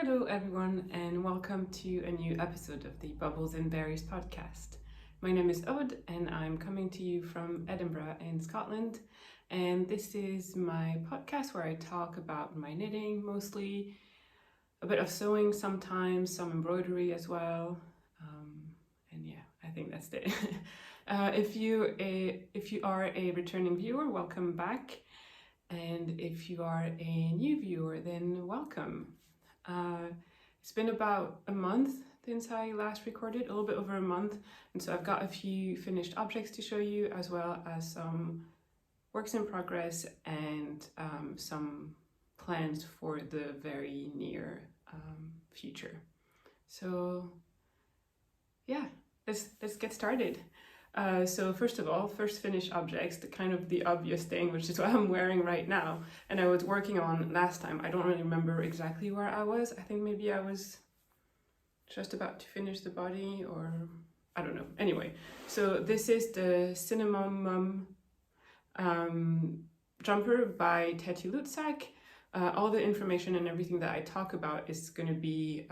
Hello, everyone, and welcome to a new episode of the Bubbles and Berries podcast. My name is Ode, and I'm coming to you from Edinburgh in Scotland. And this is my podcast where I talk about my knitting mostly, a bit of sewing sometimes, some embroidery as well. And yeah, I think that's it. If you are a returning viewer, welcome back. And if you are a new viewer, then welcome. It's been about a month since I last recorded, a little bit over a month, and so I've got a few finished objects to show you, as well as some works in progress and some plans for the very near future. So yeah, let's get started. So first of all, first finished objects, the obvious thing, which is what I'm wearing right now, and I was working on last time. I don't really remember exactly where I was. I think maybe I was just about to finish the body, or I don't know. Anyway, so this is the Cinnamon Mum jumper by Teddy Lutzak. All the information and everything that I talk about is going to be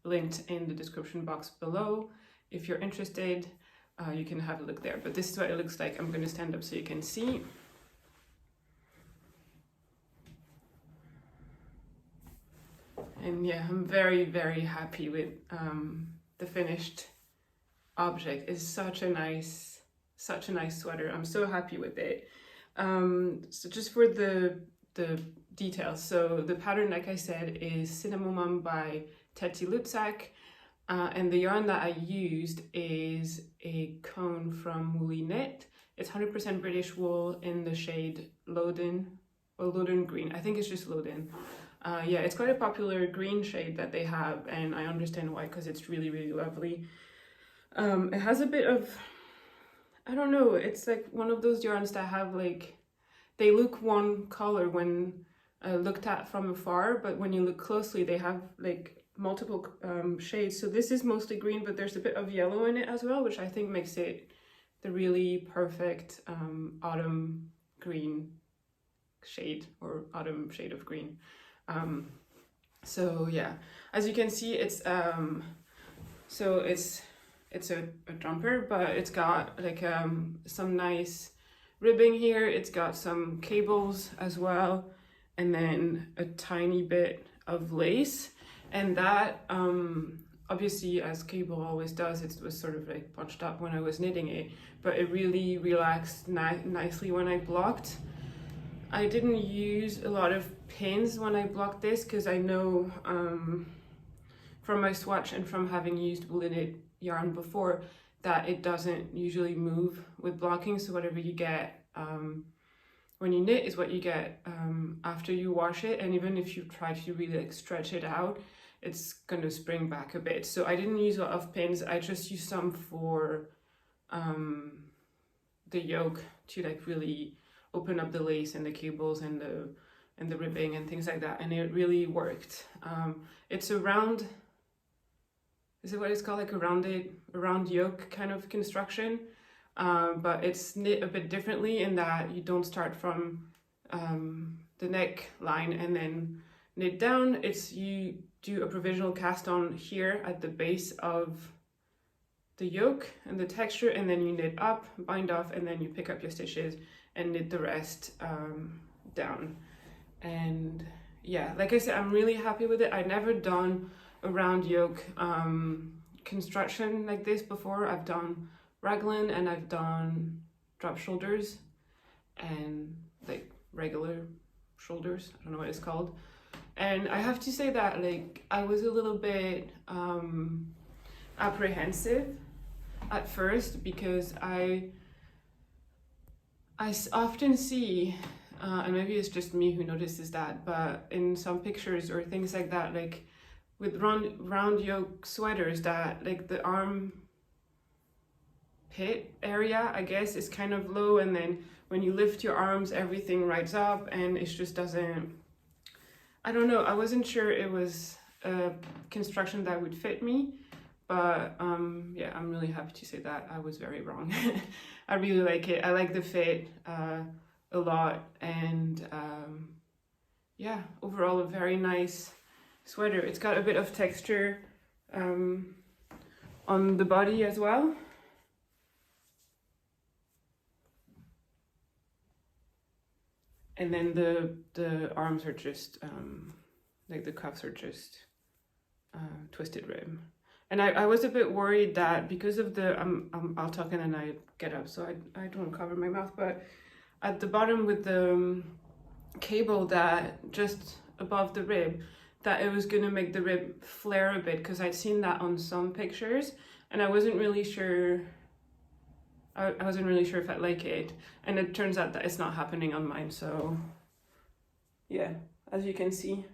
linked in the description box below. If you're interested, you can have a look there, but this is what it looks like. I'm going to stand up so you can see. And yeah, I'm very, very happy with the finished object. It's such a nice sweater. I'm so happy with it. So just for the details, so the pattern, like I said, is Cinnamon Mum by Teddy Lutzak. And the yarn that I used is a cone from Woolly Knit. It's 100% British wool in the shade Loden, or Loden Green. I think it's just Loden. Yeah, it's quite a popular green shade that they have, and I understand why, because it's really, really lovely. It has a bit of, I don't know, it's like one of those yarns that have like, they look one color when looked at from afar, but when you look closely, they have like multiple shades. So this is mostly green, but there's a bit of yellow in it as well, which I think makes it the really perfect autumn green shade, or autumn shade of green. So yeah, as you can see, it's so it's a jumper, but it's got like some nice ribbing here. It's got some cables as well, and then a tiny bit of lace. And that, obviously, as cable always does, it was sort of like punched up when I was knitting it, but it really relaxed nicely when I blocked. I didn't use a lot of pins when I blocked this, because I know from my swatch and from having used Woolly Knit yarn before that it doesn't usually move with blocking. So whatever you get when you knit is what you get after you wash it, and even if you try to really like stretch it out, it's going to spring back a bit. So I didn't use a lot of pins. I just used some for the yoke to like really open up the lace and the cables and the ribbing and things like that, and it really worked. It's a round, is it what it's called, like a round yoke kind of construction, but it's knit a bit differently in that you don't start from the neck line and then knit down. It's you do a provisional cast on here at the base of the yoke and the texture, and then you knit up, bind off, and then you pick up your stitches and knit the rest down. And yeah, like I said, I'm really happy with it. I'd never done a round yoke construction like this before. I've done raglan and I've done drop shoulders and like regular shoulders, I don't know what it's called. And I have to say that like I was a little bit apprehensive at first, because I often see, and maybe it's just me who notices that, but in some pictures or things like that, like with round yoke sweaters, that like the arm pit area, I guess, is kind of low, and then when you lift your arms, everything rides up, and it just doesn't, I don't know, I wasn't sure it was a construction that would fit me, but yeah, I'm really happy to say that I was very wrong. I really like it. I like the fit a lot, and yeah, overall a very nice sweater. It's got a bit of texture on the body as well. And then the arms are just like the cuffs are just twisted rib. And I was a bit worried that because of the I'll talk and then I get up so I don't cover my mouth, but at the bottom with the cable that just above the rib, that it was gonna make the rib flare a bit, because I'd seen that on some pictures and I wasn't really sure. I wasn't really sure if I'd like it, and it turns out that it's not happening on mine. So yeah, as you can see,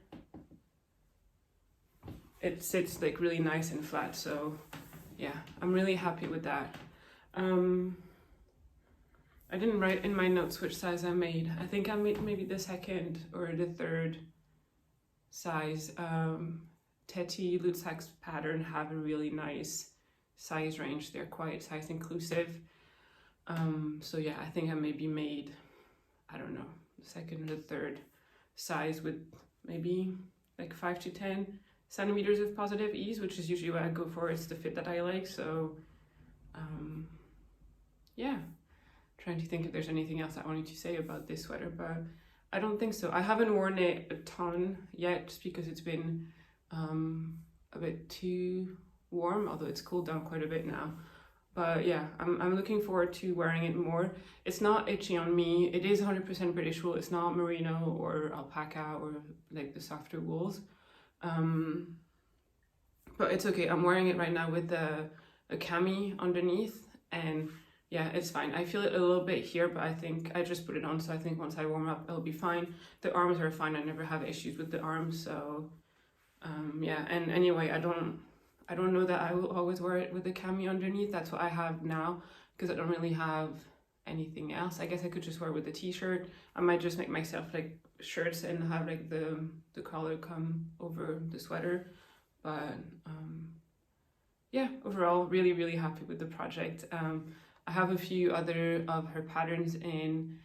it sits like really nice and flat. So yeah, I'm really happy with that. I didn't write in my notes which size I made. I think I made maybe the second or the third size. Teti Lutzak's pattern have a really nice size range. They're quite size inclusive. So yeah, I think I maybe made, I don't know, the second or the third size with maybe like 5 to 10 centimeters of positive ease, which is usually what I go for. It's the fit that I like. So yeah, trying to think if there's anything else I wanted to say about this sweater, but I don't think so. I haven't worn it a ton yet just because it's been a bit too warm, although it's cooled down quite a bit now. But yeah, I'm looking forward to wearing it more. It's not itchy on me. It is 100% British wool. It's not merino or alpaca or like the softer wools. But it's okay. I'm wearing it right now with a cami underneath, and yeah, it's fine. I feel it a little bit here, but I think I just put it on, so I think once I warm up, it'll be fine. The arms are fine. I never have issues with the arms, so yeah. And anyway, I don't know that I will always wear it with the cami underneath. That's what I have now because I don't really have anything else. I guess I could just wear it with the t-shirt. I might just make myself like shirts and have like the collar come over the sweater. But yeah, overall really, really happy with the project. I have a few other of her patterns in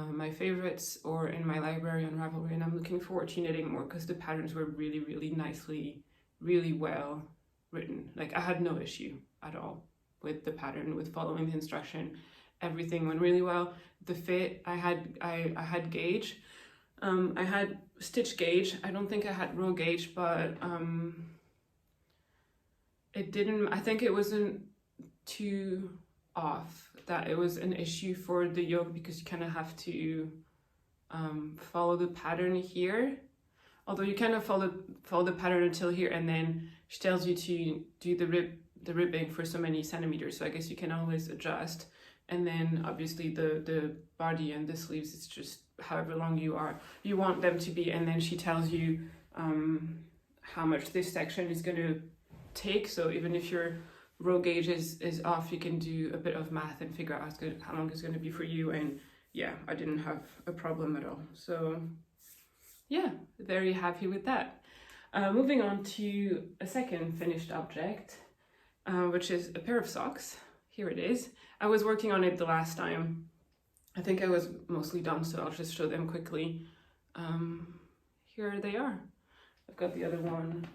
my favorites or in my library on Ravelry, and I'm looking forward to knitting more because the patterns were really, really nicely, really well written. Like I had no issue at all with the pattern, with following the instruction. Everything went really well. The fit, I had gauge. I had stitch gauge. I don't think I had row gauge, but it didn't, I think it wasn't too off that it was an issue for the yoke, because you kind of have to follow the pattern here. Although you kind of follow the pattern until here, and then she tells you to do the ribbing for so many centimeters. So I guess you can always adjust. And then obviously the body and the sleeves, it's just however long you want them to be. And then she tells you how much this section is going to take. So even if your row gauge is off, you can do a bit of math and figure out how long it's going to be for you. And yeah, I didn't have a problem at all. So yeah, very happy with that. Moving on to a second finished object, which is a pair of socks. Here it is. I was working on it the last time. I think I was mostly done, so I'll just show them quickly. Here they are. I've got the other one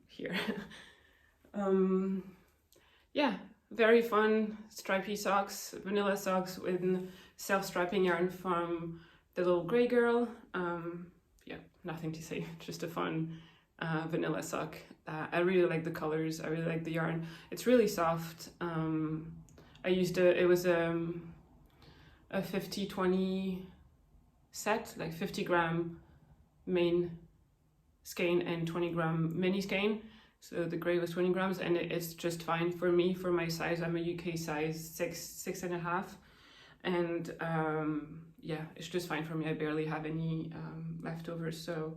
here. Yeah, very fun stripy socks, vanilla socks with self-striping yarn from the little gray girl. Yeah, nothing to say, just a fun vanilla sock. I really like the colors, I really like the yarn. It's really soft. I used it was a 50-20 set, like 50 gram main skein and 20 gram mini skein. So the gray was 20 grams, and it's just fine for me, for my size. I'm a UK size 6.5, and yeah, it's just fine for me. I barely have any leftovers, so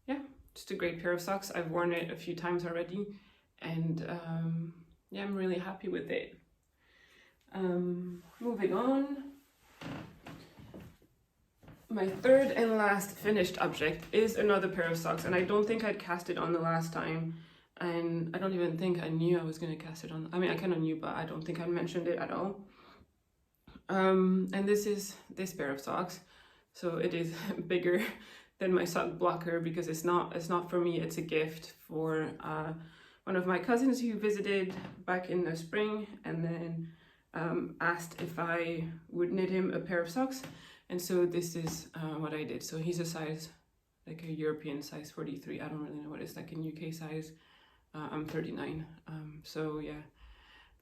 yeah, just a great pair of socks. I've worn it a few times already, and yeah, I'm really happy with it. Moving on, my third and last finished object is another pair of socks, and I don't think I'd cast it on the last time, and I don't even think I knew I was going to cast it on. I mean, I kind of knew, but I don't think I mentioned it at all. And this is this pair of socks, so it is bigger than my sock blocker, because it's not for me. It's a gift for one of my cousins who visited back in the spring, and then asked if I would knit him a pair of socks. And so this is what I did. So he's a size, like a European size 43. I don't really know what it's like in UK size. I'm 39. So yeah,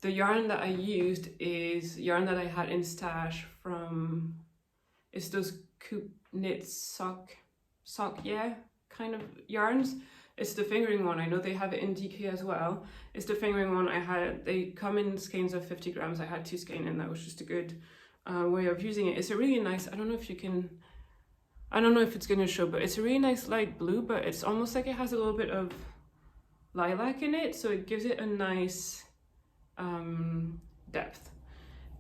the yarn that I used is yarn that I had in stash from, it's those Coop Knit sock yeah kind of yarns. It's the fingering one. I know they have it in DK as well. It's the fingering one I had. They come in skeins of 50 grams. I had 2 skein, and that was just a good way of using it. It's a really nice, I don't know if you can, I don't know if it's gonna show, but it's a really nice light blue, but it's almost like it has a little bit of lilac in it, so it gives it a nice depth.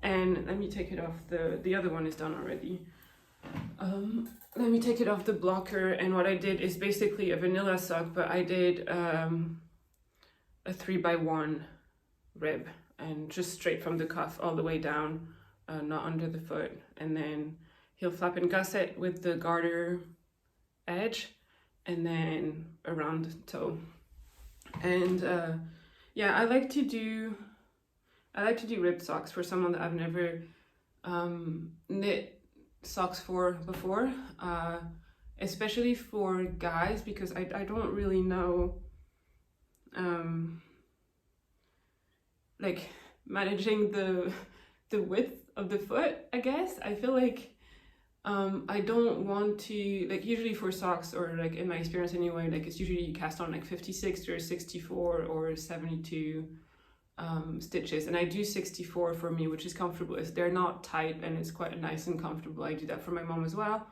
And let me take it off, the other one is done already. Let me take it off the blocker, and what I did is basically a vanilla sock, but I did a 3x1 rib, and just straight from the cuff all the way down, not under the foot, and then he'll flap and gusset with the garter edge, and then around the toe. And yeah, I like to do ribbed socks for someone that I've never knit socks for before, especially for guys, because I don't really know like managing the width of the foot, I guess. I feel like I don't want to, like, usually for socks, or like in my experience anyway, like it's usually cast on like 56 or 64 or 72 stitches, and I do 64 for me, which is comfortable. They're not tight, and it's quite nice and comfortable. I do that for my mom as well.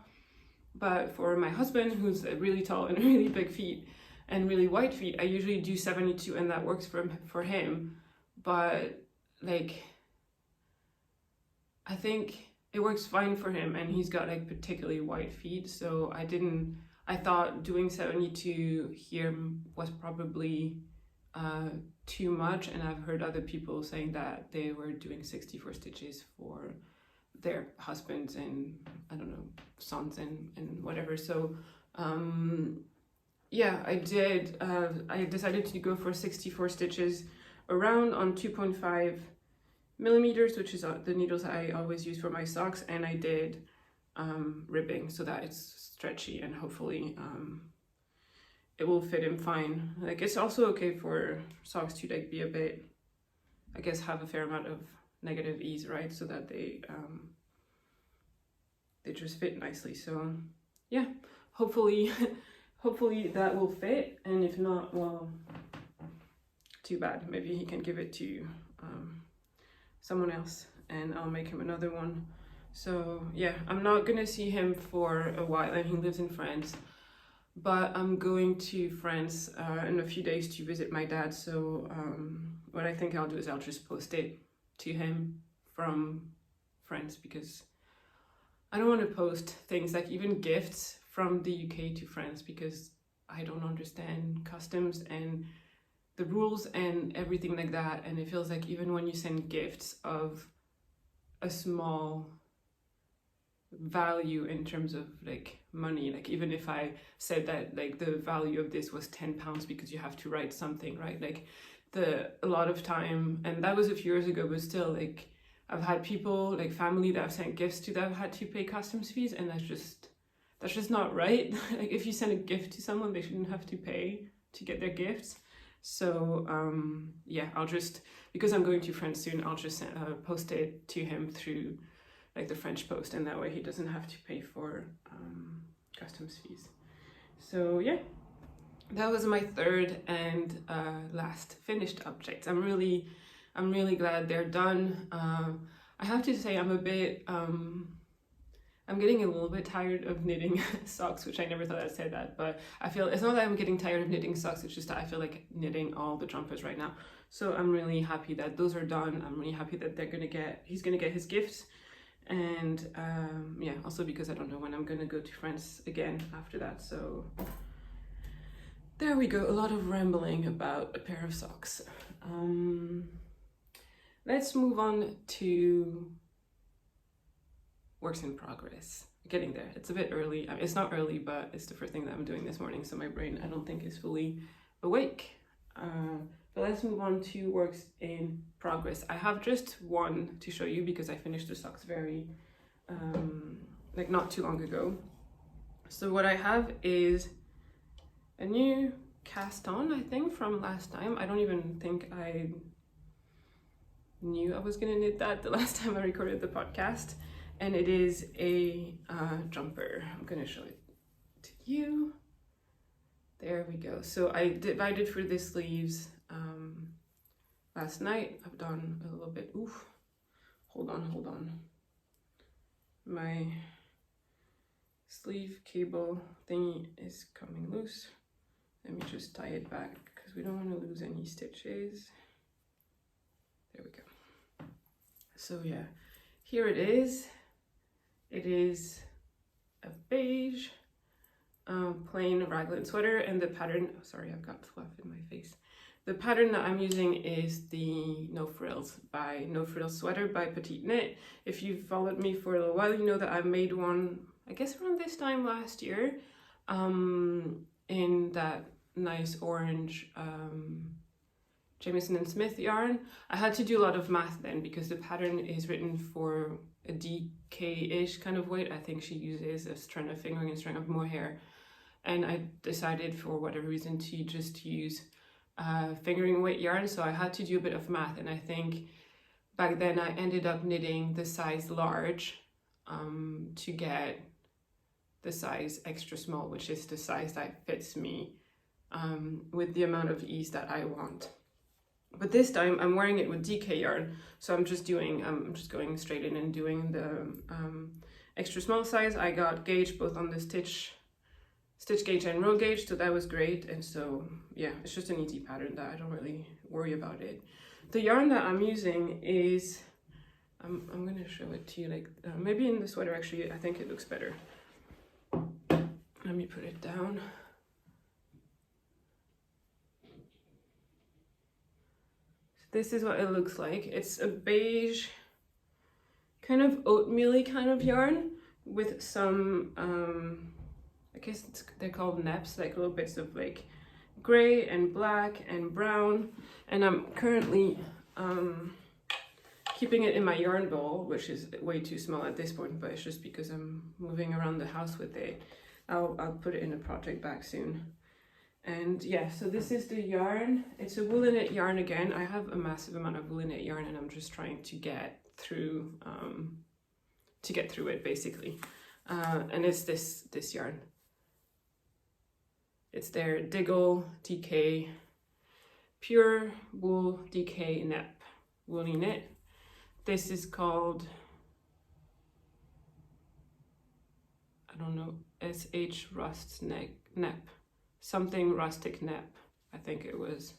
But for my husband, who's really tall and really big feet and really wide feet, I usually do 72, and that works for him. But like, I think it works fine for him, and he's got like particularly wide feet, so I thought doing 72 here was probably too much, and I've heard other people saying that they were doing 64 stitches for their husbands and, I don't know, sons and whatever. So yeah, I decided to go for 64 stitches around on 2.5 millimeters, which is the needles I always use for my socks, and I did ribbing so that it's stretchy, and hopefully it will fit him fine. Like, it's also okay for socks to like be a bit, I guess, have a fair amount of negative ease, right? So that they just fit nicely. So yeah, hopefully that will fit, and if not, well, too bad. Maybe he can give it to someone else, and I'll make him another one. So yeah, I'm not gonna see him for a while, and he lives in France, but I'm going to France in a few days to visit my dad. So what I think I'll do is I'll just post it to him from France, because I don't want to post things like even gifts from the UK to France, because I don't understand customs and the rules and everything like that. And it feels like even when you send gifts of a small value in terms of like money, like even if I said that like the value of this was £10 because you have to write something, right? Like a lot of time, and that was a few years ago, but still, like I've had people, like family that I've sent gifts to, that have had to pay customs fees, and that's just not right. Like if you send a gift to someone, they shouldn't have to pay to get their gifts. So yeah, I'll just, because I'm going to France soon, I'll just post it to him through like the French post, and that way he doesn't have to pay for customs fees. So yeah, that was my third and last finished object. I'm really glad they're done. I have to say I'm a bit I'm getting a little bit tired of knitting socks, which I never thought I'd say that, but I feel it's not that I'm getting tired of knitting socks, it's just that I feel like knitting all the jumpers right now. So I'm really happy that those are done. I'm really happy that he's gonna get his gifts, and yeah, also because I don't know when I'm gonna go to France again after that. So there we go, a lot of rambling about a pair of socks. Let's move on to works in progress. getting there. It's a bit early. I mean, it's not early, but it's the first thing that I'm doing this morning, so my brain I don't think is fully awake. But let's move on to works in progress. I have just one to show you because I finished the socks very like not too long ago. So what I have is a new cast on, I think, from last time. I don't even think I knew I was gonna knit that the last time I recorded the podcast, and it is a jumper. I'm gonna show it to you. There we go. So I divided for the sleeves last night. I've done a little bit. Oof, hold on. My sleeve cable thingy is coming loose. Let me just tie it back because we don't want to lose any stitches. There we go. So yeah, here it is. It is a beige plain raglan sweater, and the pattern, oh, sorry, I've got fluff in my face. The pattern that I'm using is the No Frills sweater by Petite Knit. If you've followed me for a little while, you know that I made one, I guess around this time last year, in that nice orange Jamieson and Smith yarn. I had to do a lot of math then because the pattern is written for a DK-ish kind of weight. I think she uses a strand of fingering and strand of mohair, and I decided for whatever reason to just use fingering weight yarn, so I had to do a bit of math, and I think back then I ended up knitting the size large to get the size extra small, which is the size that fits me with the amount of ease that I want. But this time I'm wearing it with DK yarn, so I'm just going straight in and doing the extra small size. I got gauge both on the stitch gauge and row gauge, so that was great. And so yeah, it's just an easy pattern that I don't really worry about it. The yarn that I'm using is I'm gonna show it to you, like maybe in the sweater. Actually, I think it looks better. Let me put it down. This is what it looks like. It's a beige, kind of oatmeal-y kind of yarn with some, I guess they're called neps, like little bits of like gray and black and brown. And I'm currently keeping it in my yarn bowl, which is way too small at this point, but it's just because I'm moving around the house with it. I'll put it in a project bag soon. And yeah, so this is the yarn. It's a wool knit yarn again. I have a massive amount of wool knit yarn, and I'm just trying to get through it basically. And it's this yarn. It's their Diggle DK Pure Wool DK Nep Woolly Knit. This is called, I don't know, SH Rust Nep. Something rustic nep, I think it was.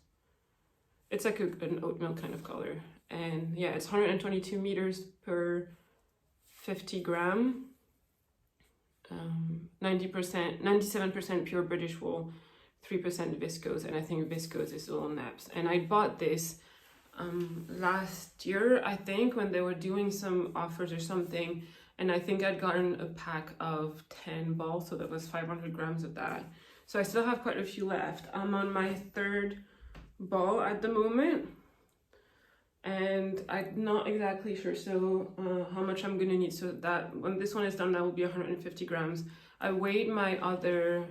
It's like an oatmeal kind of color, and yeah, it's 122 meters per 50 gram. 97% pure British wool, 3% viscose, and I think viscose is little neps. And I bought this last year, I think, when they were doing some offers or something, and I think I'd gotten a pack of 10 balls, so that was 500 grams of that. So I still have quite a few left. I'm on my third ball at the moment, and I'm not exactly sure how much I'm gonna need. So that when this one is done, that will be 150 grams. I weighed my other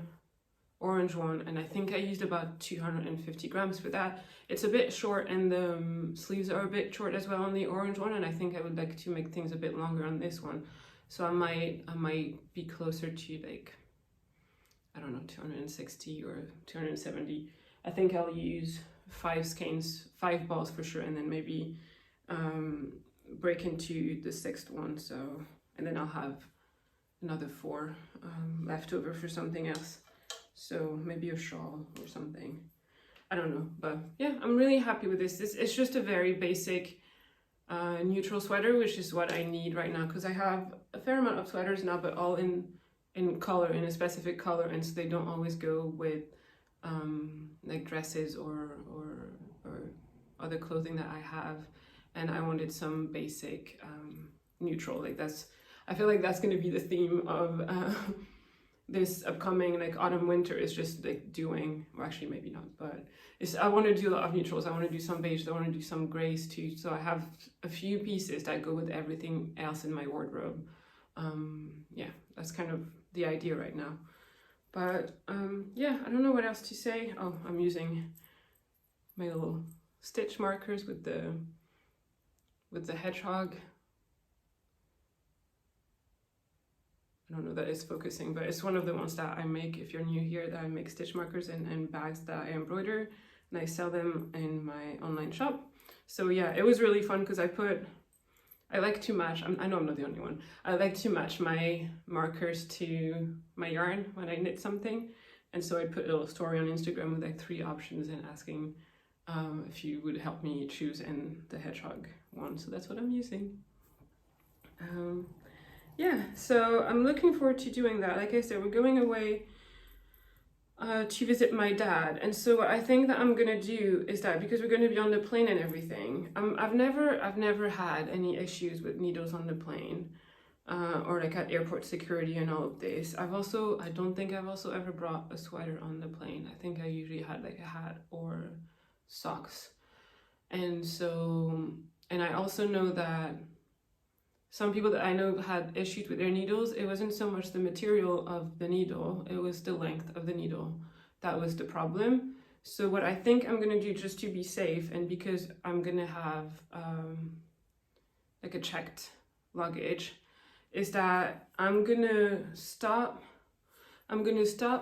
orange one, and I think I used about 250 grams for that. It's a bit short, and the sleeves are a bit short as well on the orange one, and I think I would like to make things a bit longer on this one. So I might be closer to like, I don't know, 260 or 270. I think I'll use 5 skeins, 5 balls for sure, and then maybe break into the 6th one. So, and then I'll have another 4 left over for something else. So maybe a shawl or something. I don't know, but yeah, I'm really happy with this. It's just a very basic neutral sweater, which is what I need right now, because I have a fair amount of sweaters now, but all in color, in a specific color, and so they don't always go with like dresses or other clothing that I have, and I wanted some basic neutral, like that's, I feel like that's going to be the theme of this upcoming like autumn winter, is just like doing, well, actually maybe not, but I want to do a lot of neutrals. I want to do some beige, I want to do some grays too, so I have a few pieces that go with everything else in my wardrobe. Yeah, that's kind of the idea right now. But yeah, I don't know what else to say. Oh, I'm using my little stitch markers with the hedgehog. I don't know that it's focusing, but it's one of the ones that I make, if you're new here, that I make stitch markers and bags that I embroider, and I sell them in my online shop. So yeah, it was really fun because I like to match, I know I'm not the only one, I like to match my markers to my yarn when I knit something. And so I put a little story on Instagram with like 3 options and asking if you would help me choose in the hedgehog one. So that's what I'm using. Yeah, so I'm looking forward to doing that. Like I said, we're going away to visit my dad, and so what I think that I'm gonna do is that, because we're gonna be on the plane and everything, I've never had any issues with needles on the plane, or like at airport security and all of this. I don't think I've also ever brought a sweater on the plane. I think I usually had like a hat or socks. And so, and I also know that some people that I know had issues with their needles. It wasn't so much the material of the needle, it was the length of the needle that was the problem. So what I think I'm gonna do, just to be safe, and because I'm gonna have like a checked luggage, is that I'm gonna stop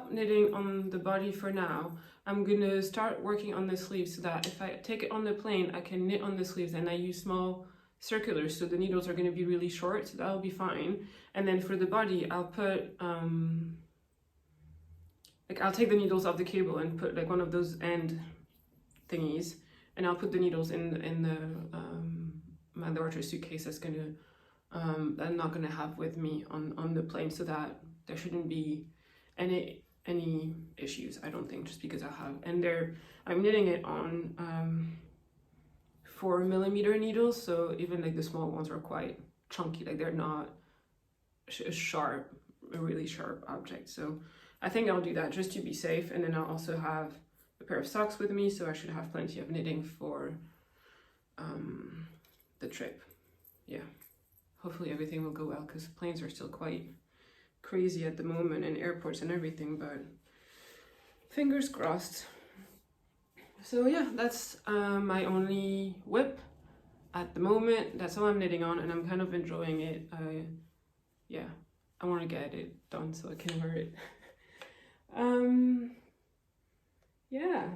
knitting on the body for now. I'm gonna start working on the sleeves so that if I take it on the plane, I can knit on the sleeves, and I use small circulars, so the needles are going to be really short, so that'll be fine. And then for the body, I'll put like I'll take the needles off the cable and put like one of those end thingies, and I'll put the needles in the my larger suitcase that I'm not gonna have with me on the plane, so that there shouldn't be any issues, I don't think, just because I'm knitting it on 4mm needles, so even like the small ones are quite chunky, like they're not a really sharp object. So I think I'll do that just to be safe, and then I'll also have a pair of socks with me, so I should have plenty of knitting for the trip. Yeah, hopefully everything will go well, because planes are still quite crazy at the moment, and airports and everything, but fingers crossed. So yeah, that's my only whip at the moment. That's all I'm knitting on, and I'm kind of enjoying it. Yeah, I want to get it done so I can wear it. Yeah,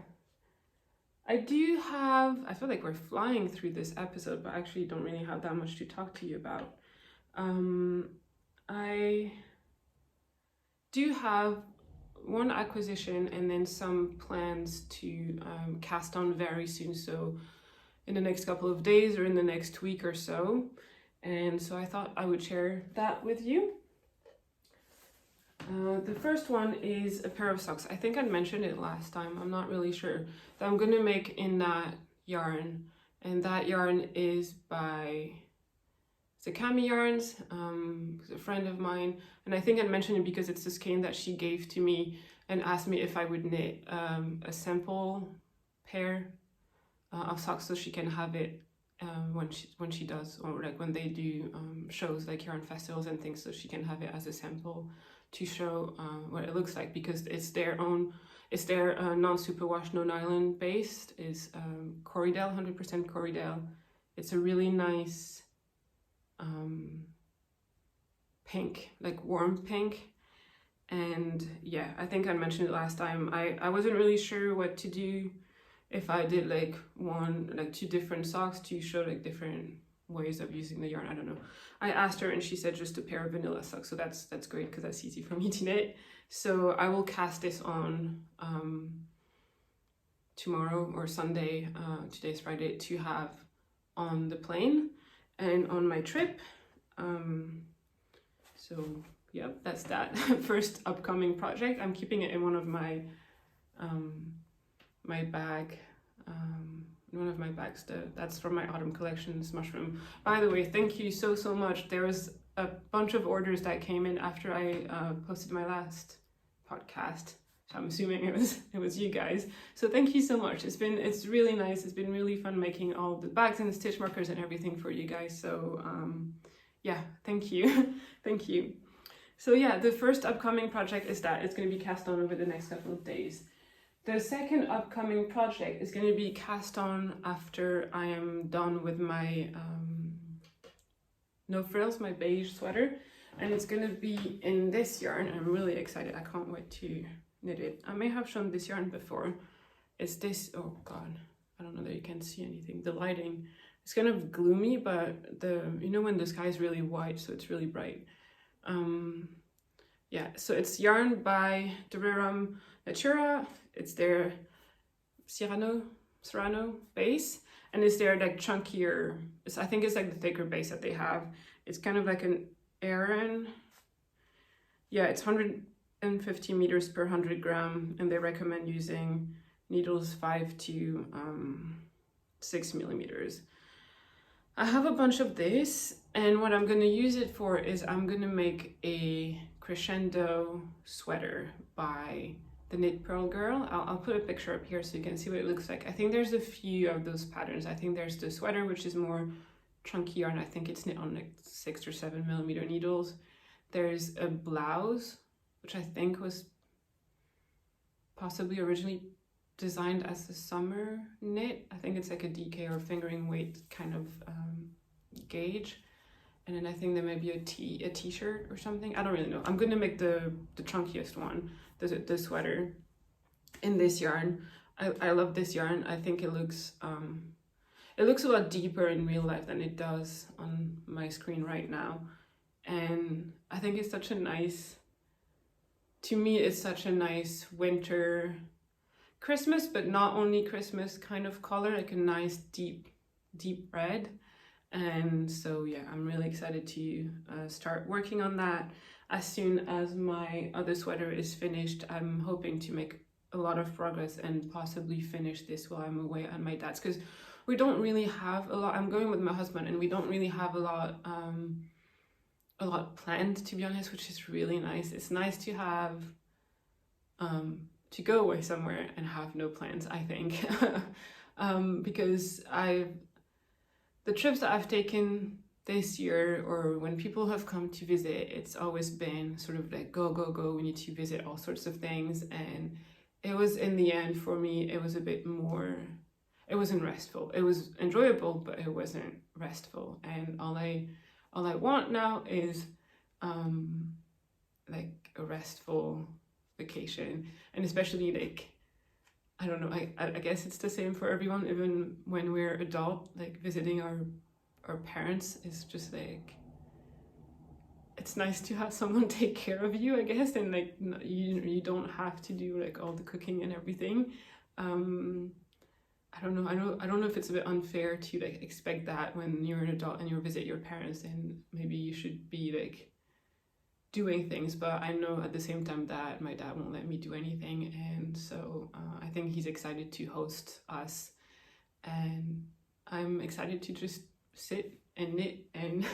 I feel like we're flying through this episode, but I actually don't really have that much to talk to you about. I do have one acquisition and then some plans to cast on very soon, so in the next couple of days or in the next week or so. And so I thought I would share that with you. The first one is a pair of socks. I think I mentioned it last time, I'm not really sure, that I'm gonna make in that yarn. And that yarn is by Zakami Yarns, a friend of mine, and I think I mentioned it because it's the skein that she gave to me and asked me if I would knit a sample pair of socks so she can have it when she does, or like when they do shows like yarn festivals and things, so she can have it as a sample to show what it looks like, because it's their non-superwash, no nylon based, is Corriedale, 100% Corriedale. It's a really nice pink, like warm pink. And yeah, I think I mentioned it last time, I wasn't really sure what to do, if I did like 2 different socks to show like different ways of using the yarn. I don't know. I asked her and she said just a pair of vanilla socks, so that's great, because that's easy for me to knit. So I will cast this on tomorrow or Sunday, today's Friday, to have on the plane and on my trip. So yeah, that's that first upcoming project. I'm keeping it in one of my my bag one of my bags. That's from my autumn collection, this mushroom. By the way, thank you so much. There was a bunch of orders that came in after I posted my last podcast. So I'm assuming it was you guys. So thank you so much. It's really nice. It's been really fun making all the bags and the stitch markers and everything for you guys. So yeah, thank you. Thank you. So yeah, the first upcoming project is that it's going to be cast on over the next couple of days. The second upcoming project is going to be cast on after I am done with my no frills, my beige sweater, and it's going to be in this yarn. I'm really excited. I can't wait to knit it. I may have shown this yarn before. It's this, oh god, I don't know that you can see anything. The lighting, it's kind of gloomy, but you know when the sky is really white, so it's really bright. Yeah, so it's yarn by Durerum Natura. It's their Serrano base, and it's their like chunkier, I think it's like the thicker base that they have. It's kind of like an Aran. Yeah, it's 150 meters per 100 gram, and they recommend using needles 5 to 6 millimeters. I have a bunch of this, and what I'm going to use it for is I'm going to make a crescendo sweater by the Knit Pearl Girl. I'll put a picture up here so you can see what it looks like. I think there's a few of those patterns. I think there's the sweater, which is more chunky yarn. I think it's knit on like 6 or 7 millimeter needles. There's a blouse, which I think was possibly originally designed as a summer knit. I think it's like a DK or fingering weight kind of gauge. And then I think there may be a t-shirt or something. I don't really know. I'm gonna make the chunkiest one, the sweater, in this yarn. I love this yarn. I think it looks a lot deeper in real life than it does on my screen right now. And I think it's such a nice, to me it's such a nice winter Christmas, but not only Christmas kind of color, like a nice deep red. And so yeah, I'm really excited to start working on that. As soon as my other sweater is finished, I'm hoping to make a lot of progress and possibly finish this while I'm away at my dad's, because we don't really have a lot. I'm going with my husband and we don't really have a lot planned, to be honest, which is really nice. It's nice to have to go away somewhere and have no plans, I think. Because the trips that I've taken this year, or when people have come to visit, it's always been sort of like go, we need to visit all sorts of things. And it was, in the end, for me, it was a bit more, it wasn't restful. It was enjoyable, but it wasn't restful. And all I want now is like a restful vacation. And especially like, I don't know, I guess it's the same for everyone, even when we're adult, like visiting our parents is just like, it's nice to have someone take care of you, I guess, and like you don't have to do like all the cooking and everything. I don't know if it's a bit unfair to like expect that when you're an adult and you visit your parents, and maybe you should be like doing things, but I know at the same time that my dad won't let me do anything, and so I think he's excited to host us, and I'm excited to just sit and knit, and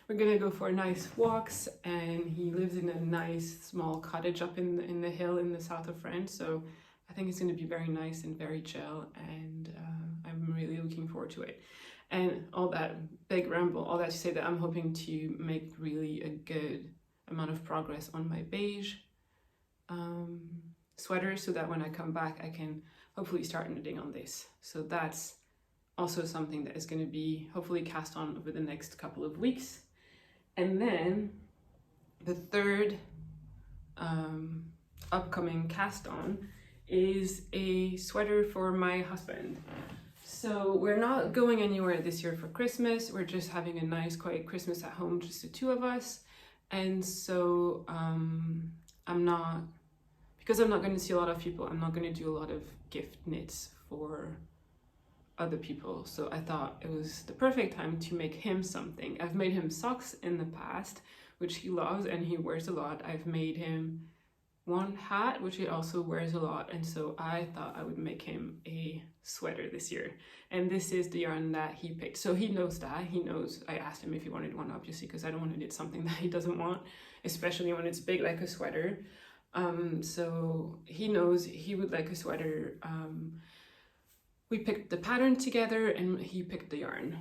we're gonna go for nice walks. And he lives in a nice small cottage up in the hill in the south of France, so I think it's gonna be very nice and very chill, and I'm really looking forward to it. And all that big ramble, all that to say that I'm hoping to make really a good amount of progress on my beige sweater, so that when I come back I can hopefully start knitting on this. So that's also something that is going to be hopefully cast on over the next couple of weeks. And then the third upcoming cast on is a sweater for my husband. So we're not going anywhere this year for Christmas. We're just having a nice quiet Christmas at home, just the two of us. And so because I'm not going to see a lot of people, I'm not going to do a lot of gift knits for other people. So I thought it was the perfect time to make him something. I've made him socks in the past, which he loves and he wears a lot. I've made him one hat, which he also wears a lot, and so I thought I would make him a sweater this year. And this is the yarn that he picked. So he knows that. He knows I asked him if he wanted one, obviously, because I don't want to knit something that he doesn't want, especially when it's big like a sweater. So he knows he would like a sweater. We picked the pattern together and he picked the yarn.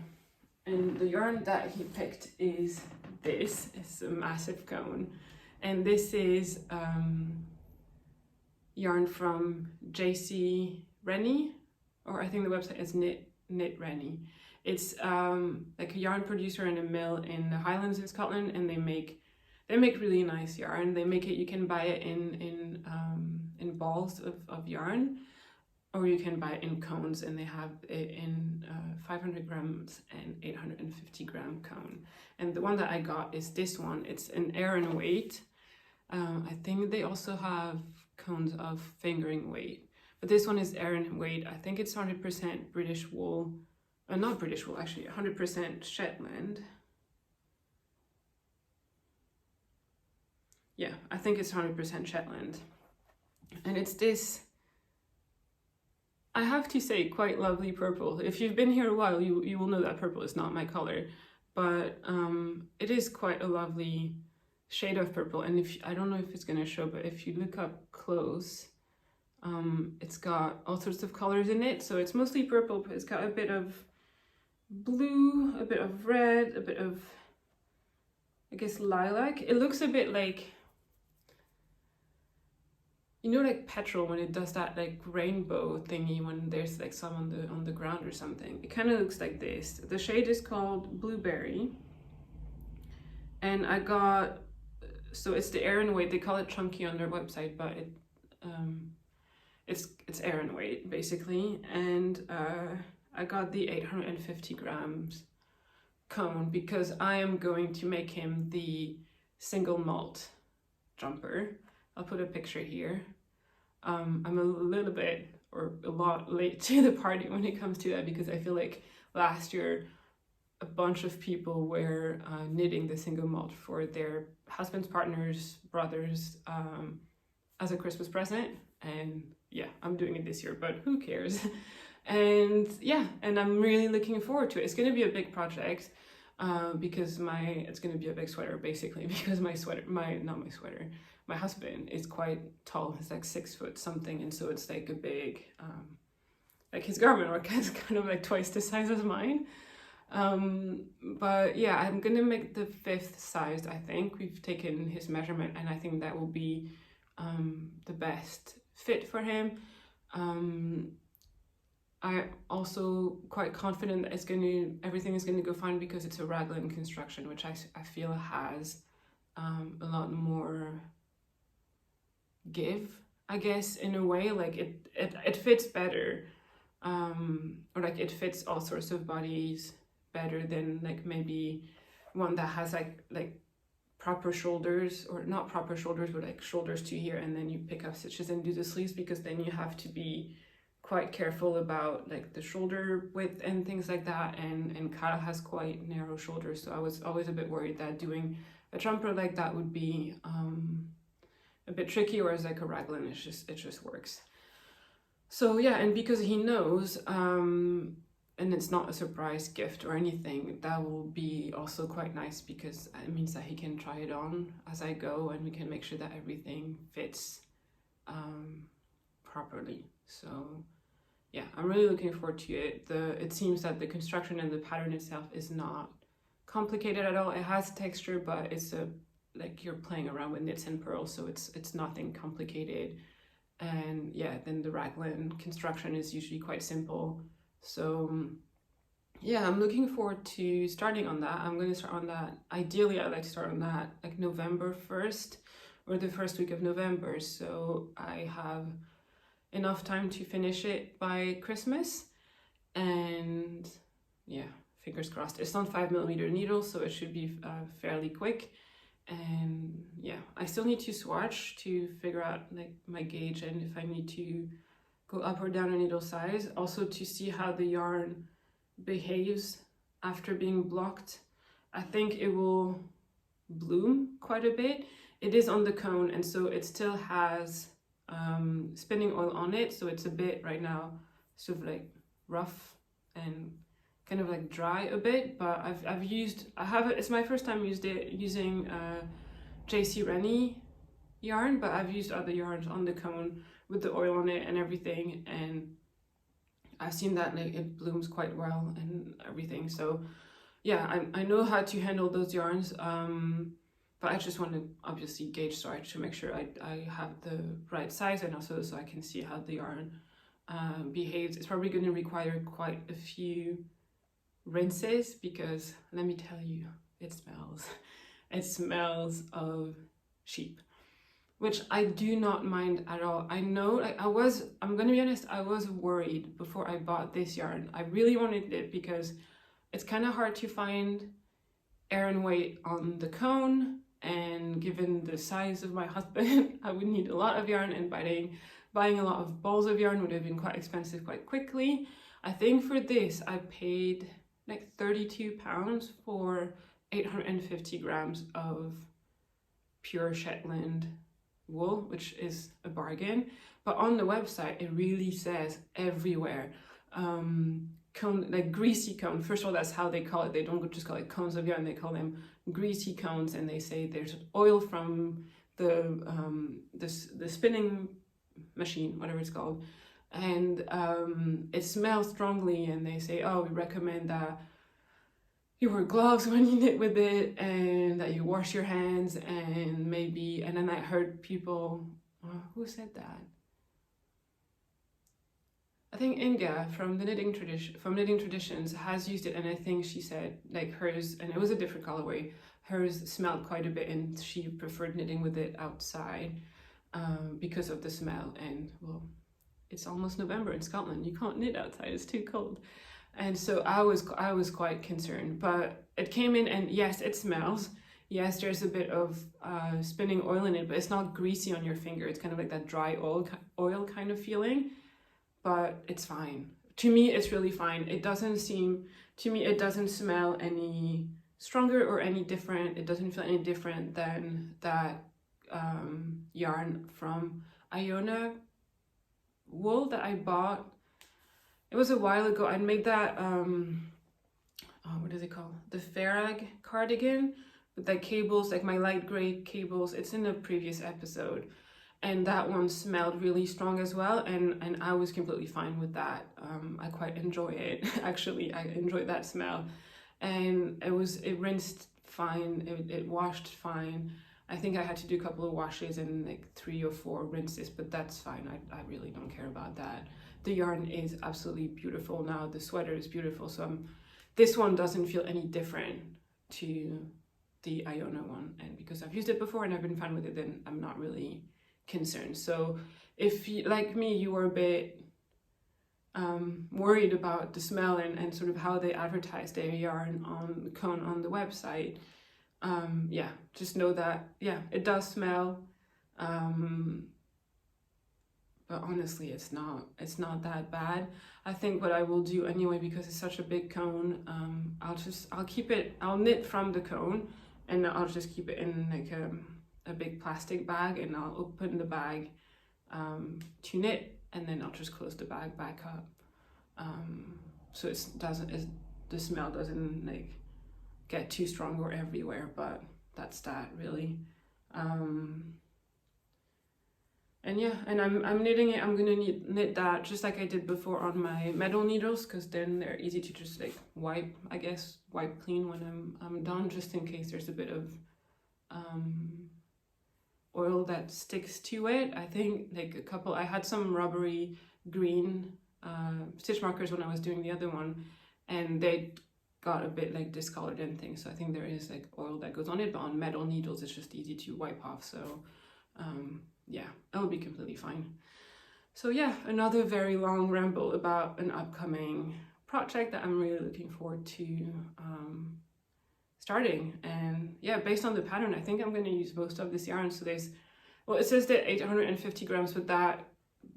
And the yarn that he picked is this. It's a massive cone. And this is yarn from JC Rennie, or I think the website is Knit Rennie. It's like a yarn producer and a mill in the Highlands in Scotland, and they make really nice yarn. They make it, you can buy it in balls of yarn, or you can buy it in cones, and they have it in 500 grams and 850 gram cone. And the one that I got is this one. It's an Aran weight. I think they also have cones of fingering weight, but this one is Aran weight. I think it's 100% British wool, not British wool actually, 100% Shetland. Yeah, I think it's 100% Shetland. And it's this, I have to say, quite lovely purple. If you've been here a while, you will know that purple is not my color, but it is quite a lovely shade of purple. And if I don't know if it's going to show, but if you look up close, it's got all sorts of colors in it. So it's mostly purple, but it's got a bit of blue, a bit of red, a bit of, I guess, lilac. It looks a bit like, you know, like petrol when it does that like rainbow thingy when there's like some on the ground or something. It kind of looks like this. The shade is called Blueberry, and I got, so it's the Aran weight. They call it chunky on their website, but it's Aran weight basically. And I got the 850 grams cone because I am going to make him the single malt jumper. I'll put a picture here. I'm a little bit or a lot late to the party when it comes to that, because I feel like last year a bunch of people were knitting the single malt for their husbands, partners, brothers as a Christmas present. And yeah, I'm doing it this year, but who cares? And yeah, and I'm really looking forward to it. It's going to be a big project because it's going to be a big sweater basically, because my husband is quite tall. He's like 6 foot something, and so it's like a big like his garment work is kind of like twice the size as mine. But yeah, I'm gonna make the 5th size. I think we've taken his measurement, and I think that will be the best fit for him. I'm also quite confident that everything is gonna go fine, because it's a raglan construction, which I feel has a lot more give, I guess, in a way. Like it fits better, or like it fits all sorts of bodies better than like maybe one that has like proper shoulders, or not proper shoulders, but like shoulders to here, and then you pick up stitches and do the sleeves, because then you have to be quite careful about like the shoulder width and things like that. And Kara has quite narrow shoulders, so I was always a bit worried that doing a jumper like that would be a bit tricky, whereas like a raglan, it just works. So yeah, and because he knows, and it's not a surprise gift or anything, that will be also quite nice, because it means that he can try it on as I go, and we can make sure that everything fits properly. So yeah, I'm really looking forward to it. It seems that the construction and the pattern itself is not complicated at all. It has texture, but it's like you're playing around with knits and purls, so it's nothing complicated. And yeah, then the raglan construction is usually quite simple. So yeah, I'm looking forward to starting on that. I'm going to start on that. Ideally, I'd like to start on that like November 1st or the first week of November, so I have enough time to finish it by Christmas. And yeah, fingers crossed. It's on 5mm needles, so it should be fairly quick. And yeah, I still need to swatch to figure out like my gauge and if I need to go up or down a needle size. Also to see how the yarn behaves after being blocked. I think it will bloom quite a bit. it is on the cone, and so it still has spinning oil on it, so it's a bit right now sort of like rough and kind of like dry a bit. But it's my first time using JC Rennie yarn, but I've used other yarns on the cone with the oil on it and everything, and I've seen that like it blooms quite well and everything. So yeah, I know how to handle those yarns, but I just want to obviously gauge storage to make sure I have the right size, and also so I can see how the yarn behaves. It's probably going to require quite a few rinses, because let me tell you, it smells of sheep, which I do not mind at all. I know, like I'm gonna be honest, I was worried before I bought this yarn. I really wanted it because it's kind of hard to find Aran weight on the cone, and given the size of my husband, I would need a lot of yarn, and buying a lot of balls of yarn would have been quite expensive quite quickly. I think for this I paid like £32 for 850 grams of pure Shetland wool, which is a bargain. But on the website it really says everywhere cone, like greasy cone. First of all, that's how they call it. They don't just call it cones of yarn, they call them greasy cones, and they say there's oil from the spinning machine, whatever it's called, and it smells strongly, and they say, oh, we recommend that you wear gloves when you knit with it, and that you wash your hands, and maybe, and then I heard people, who said that? I think Inga from Knitting Traditions has used it, and I think she said like hers, and it was a different colorway, hers smelled quite a bit, and she preferred knitting with it outside because of the smell. And well, it's almost November in Scotland, you can't knit outside, it's too cold. And so I was quite concerned, but it came in, and yes, it smells. Yes, there's a bit of spinning oil in it, but it's not greasy on your finger. It's kind of like that dry oil kind of feeling. But it's fine. To me, it's really fine. It doesn't smell any stronger or any different. It doesn't feel any different than that yarn from Iona wool that I bought. It was a while ago. I made that, what is it called? The Farag cardigan with like cables, like my light gray cables. It's in a previous episode. And that one smelled really strong as well, and I was completely fine with that. I quite enjoy it. Actually, I enjoyed that smell, and it rinsed fine. It washed fine. I think I had to do a couple of washes and like 3 or 4 rinses, but that's fine. I really don't care about that. The yarn is absolutely beautiful now. The sweater is beautiful, so this one doesn't feel any different to the Iona one, and because I've used it before and I've been fine with it, then I'm not really concerned. So if you, like me, you were a bit worried about the smell and sort of how they advertise their yarn on the cone on the website, yeah, just know that, yeah, it does smell, but honestly it's not that bad. I think what I will do anyway, because it's such a big cone, I'll knit from the cone, and I'll just keep it in like a big plastic bag, and I'll open the bag to knit, and then I'll just close the bag back up, so the smell doesn't like get too strong or everywhere. But that's that really. And yeah, and I'm knitting it. I'm gonna knit that just like I did before on my metal needles, because then they're easy to just like wipe clean when I'm done, just in case there's a bit of oil that sticks to it. I think like I had some rubbery green stitch markers when I was doing the other one, and they got a bit like discolored and things, so I think there is like oil that goes on it, but on metal needles it's just easy to wipe off. So yeah, it'll be completely fine. So yeah, another very long ramble about an upcoming project that I'm really looking forward to starting. And yeah, based on the pattern, I think I'm going to use most of this yarn. So it says that 850 grams, but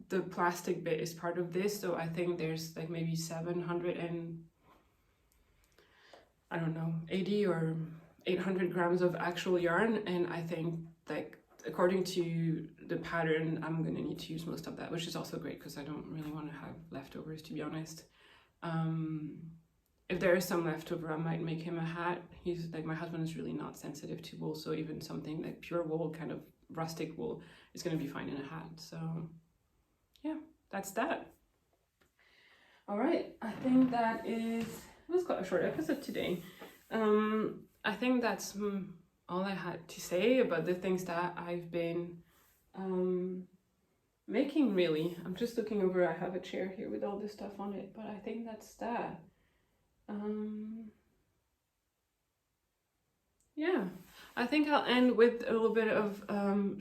the plastic bit is part of this, so I think there's like maybe 80 or 800 grams of actual yarn, and I think like according to the pattern, I'm going to need to use most of that, which is also great because I don't really want to have leftovers, to be honest. If there is some leftover, I might make him a hat. He's like, my husband is really not sensitive to wool, so even something like pure wool, kind of rustic wool, is going to be fine in a hat. So yeah, that's that. All right, I think it was quite a short episode today. I think that's all I had to say about the things that I've been making, really. I'm just looking over, I have a chair here with all this stuff on it, but I think that's that. Yeah, I think I'll end with a little bit of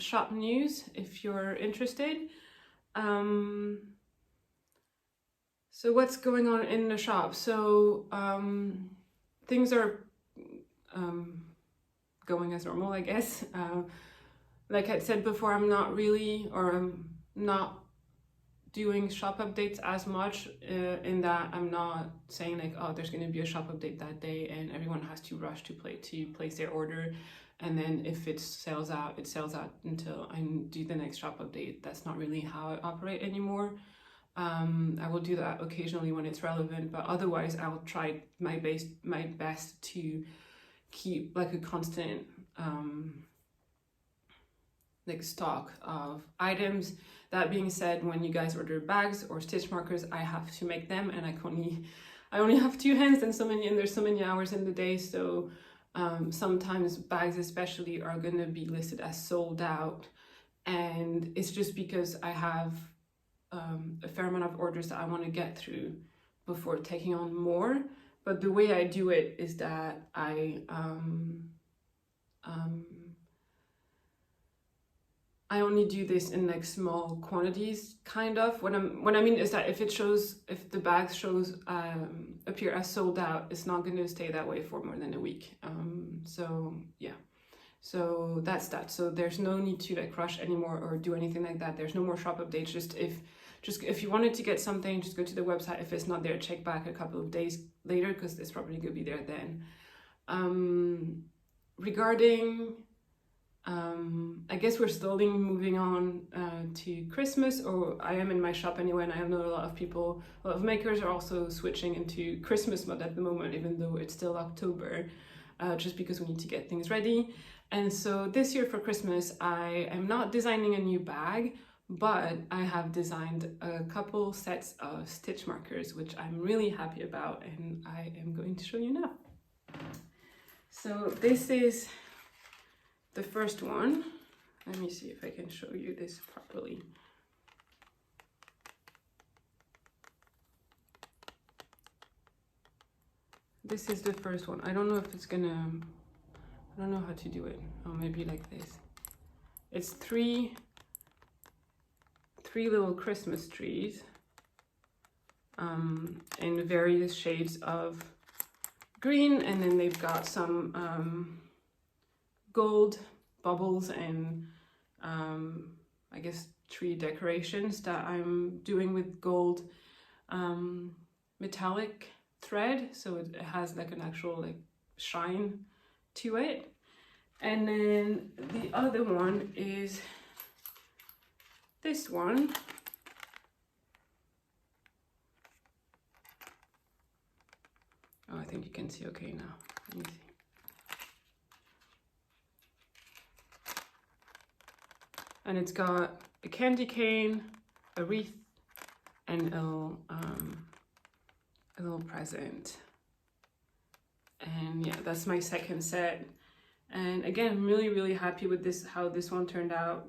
shop news if you're interested. So what's going on in the shop? So things are going as normal, I guess. Like I said before, I'm not doing shop updates as much in that I'm not saying like, oh, there's going to be a shop update that day and everyone has to rush to place their order, and then if it sells out until I do the next shop update. That's not really how I operate anymore. I will do that occasionally when it's relevant, but otherwise I will try my best to keep like a constant like stock of items. That being said, when you guys order bags or stitch markers, I have to make them, and I only have 2 hands and there's so many hours in the day, so sometimes bags especially are going to be listed as sold out, and it's just because I have a fair amount of orders that I want to get through before taking on more. But the way I do it is that I only do this in like small quantities, kind of. What I mean is that if the bags appear as sold out, it's not going to stay that way for more than a week. So yeah, so that's that. So there's no need to like rush anymore or do anything like that. There's no more shop updates. Just if you wanted to get something, just go to the website. If it's not there, check back a couple of days later because it's probably going to be there then. Regarding I guess we're slowly moving on to Christmas, or I am in my shop anyway, and I know a lot of makers are also switching into Christmas mode at the moment, even though it's still October, just because we need to get things ready. And so this year for Christmas, I am not designing a new bag, but I have designed a couple sets of stitch markers, which I'm really happy about, and I am going to show you now. So this is the first one. Let me see if I can show you this properly. This is the first one. I don't know how to do it. Oh, maybe like this. It's three little Christmas trees in various shades of green, and then they've got some gold bubbles and I guess tree decorations that I'm doing with gold metallic thread, so it has like an actual like shine to it. And then the other one is this one. Oh, I think you can see okay now. Let me see. And it's got a candy cane, a wreath, and a little present. And yeah, that's my second set. And again, I'm really, really happy with how this one turned out.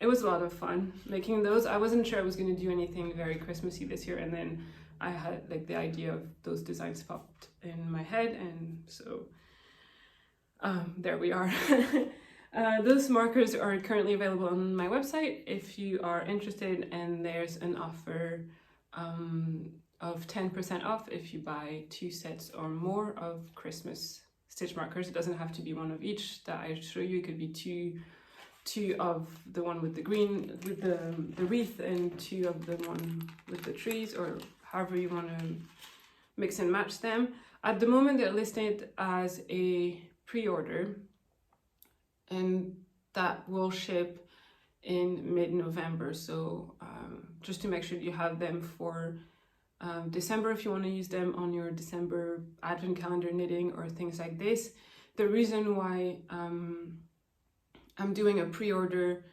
It was a lot of fun making those. I wasn't sure I was going to do anything very Christmassy this year, and then I had like the idea of those designs popped in my head, and so there we are. Those markers are currently available on my website if you are interested, and there's an offer of 10% off if you buy 2 sets or more of Christmas stitch markers. It doesn't have to be one of each that I show you. It could be two of the one with the green, with the wreath, and 2 of the one with the trees, or however you want to mix and match them. At the moment, they're listed as a pre-order. and that will ship in mid-November. So just to make sure you have them for December if you want to use them on your December advent calendar knitting or things like this. The reason why I'm doing a pre-order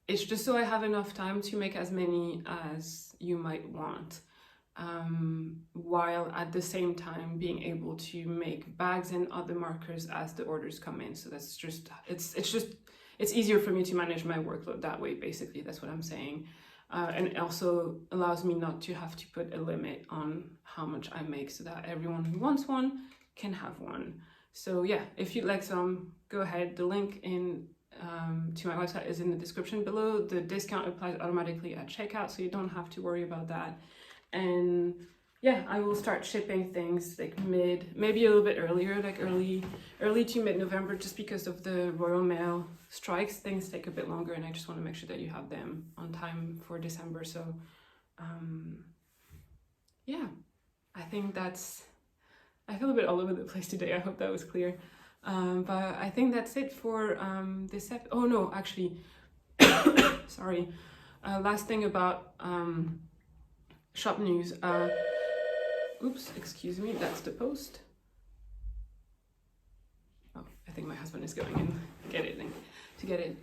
is just so I have enough time to make as many as you might want, while at the same time being able to make bags and other markers as the orders come in. So that's just, it's easier for me to manage my workload that way, basically. That's what I'm saying. And it also allows me not to have to put a limit on how much I make, so that everyone who wants one can have one. So yeah, if you'd like some, go ahead. The link to my website is in the description below. The discount applies automatically at checkout, so you don't have to worry about that. And yeah, I will start shipping things like maybe a little bit earlier, like early to mid-November, just because of the Royal Mail strikes. Things take a bit longer, and I just want to make sure that you have them on time for December. So yeah, I think I feel a bit all over the place today. I hope that was clear. But I think that's it for this oh no, actually, sorry. Last thing about shop news. Oops, excuse me, that's the post. Oh, I think my husband is going in to get it.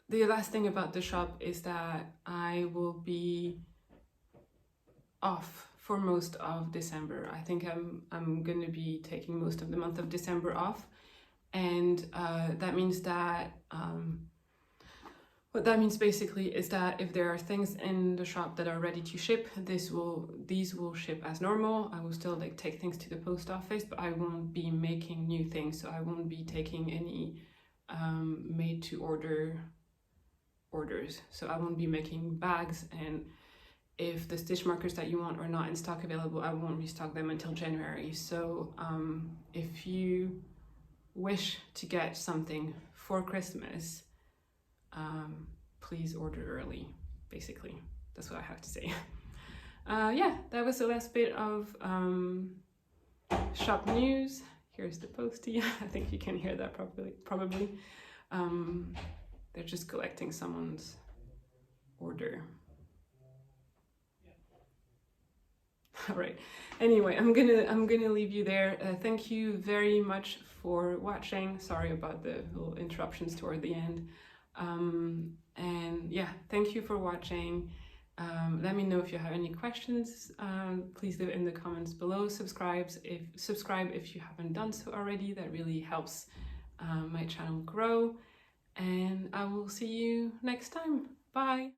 The last thing about the shop is that I will be off for most of December. I think I'm going to be taking most of the month of December off, and that means that what that means basically is that if there are things in the shop that are ready to ship, these will ship as normal. I will still like take things to the post office, but I won't be making new things. So I won't be taking any made to order orders. So I won't be making bags, and if the stitch markers that you want are not in stock available, I won't restock them until January. So if you wish to get something for Christmas, please order early, basically. That's what I have to say. Yeah, that was the last bit of shop news. Here's the postie. I think you can hear that probably. They're just collecting someone's order. All right. Anyway, I'm gonna leave you there. Thank you very much for watching. Sorry about the little interruptions toward the end. And yeah, thank you for watching. Let me know if you have any questions. Please leave it in the comments below. Subscribe if you haven't done so already. That really helps my channel grow. And I will see you next time. Bye.